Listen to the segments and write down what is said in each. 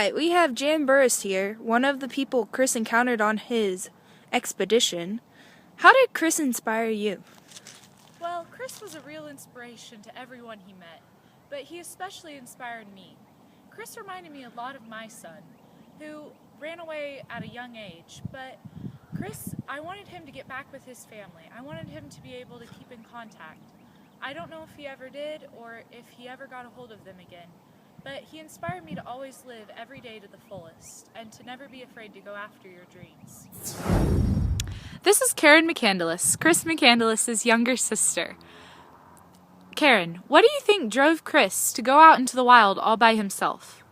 right, we have Jan Burris here, one of the people Chris encountered on his expedition. How did Chris inspire you? Well, Chris was a real inspiration to everyone he met, but he especially inspired me. Chris reminded me a lot of my son, who ran away at a young age, but Chris, I wanted him to get back with his family. I wanted him to be able to keep in contact. I don't know if he ever did or if he ever got a hold of them again, but he inspired me to always live every day to the fullest and to never be afraid to go after your dreams. This is Karen McCandless, Chris McCandless' younger sister. Karen, what do you think drove Chris to go out into the wild all by himself?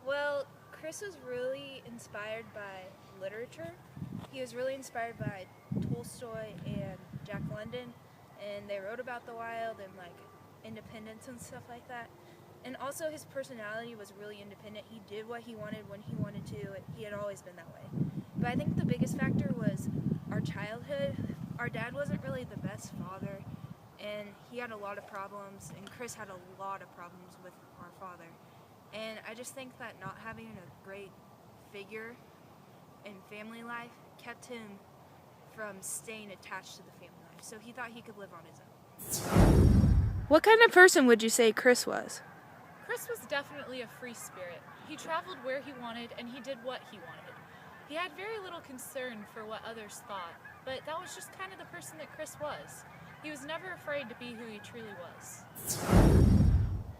Well, Chris was really inspired by literature. He was really inspired by Tolstoy and Jack London, and they wrote about the wild and like independence and stuff like that. And also his personality was really independent. He did what he wanted when he wanted to. He had always been that way. But I think the biggest factor was our childhood. Our dad wasn't really the best father, and he had a lot of problems, and Chris had a lot of problems with our father. And I just think that not having a great figure in family life kept him from staying attached to the family life. So he thought he could live on his own. What kind of person would you say Chris was? Chris was definitely a free spirit. He traveled where he wanted and he did what he wanted. He had very little concern for what others thought, but that was just kind of the person that Chris was. He was never afraid to be who he truly was.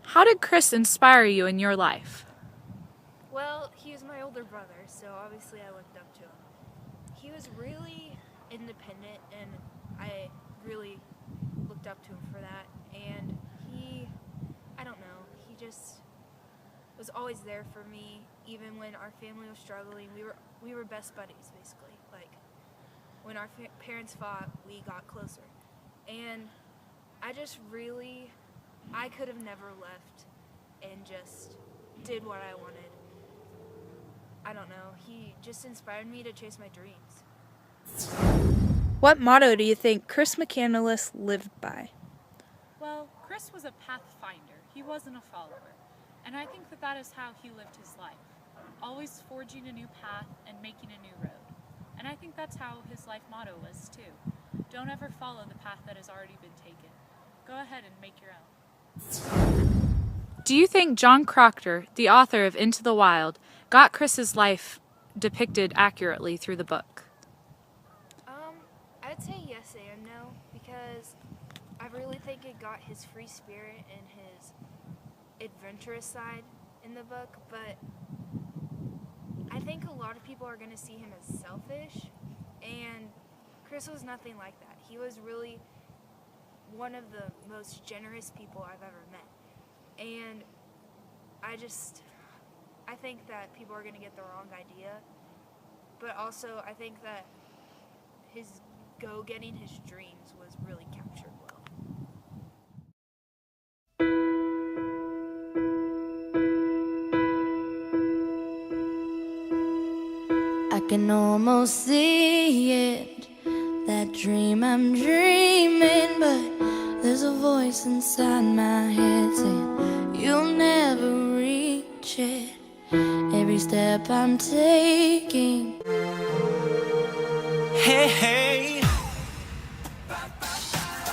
How did Chris inspire you in your life? Well, he was my older brother, so obviously I looked up to him. He was really independent, and I really looked up to him for that. And I don't know, he just was always there for me, even when our family was struggling. We were best buddies, basically. Like, when our parents fought, we got closer. And I could have never left and just did what I wanted. I don't know, he just inspired me to chase my dreams. What motto do you think Chris McCandless lived by? Well, Chris was a pathfinder. He wasn't a follower. And I think that is how he lived his life. Always forging a new path and making a new road. And I think that's how his life motto was too. Don't ever follow the path that has already been taken. Go ahead and make your own. Do you think John Proctor, the author of Into the Wild, got Chris's life depicted accurately through the book? I'd say yes and no, because I really think it got his free spirit and his adventurous side in the book, but I think a lot of people are going to see him as selfish, and Chris was nothing like that. He was really one of the most generous people I've ever met. And I think that people are going to get the wrong idea, but also I think that his getting his dreams was really captured well. I can almost see it, that dream I'm dreaming, but there's a voice inside my head saying you'll never reach it. Every step I'm taking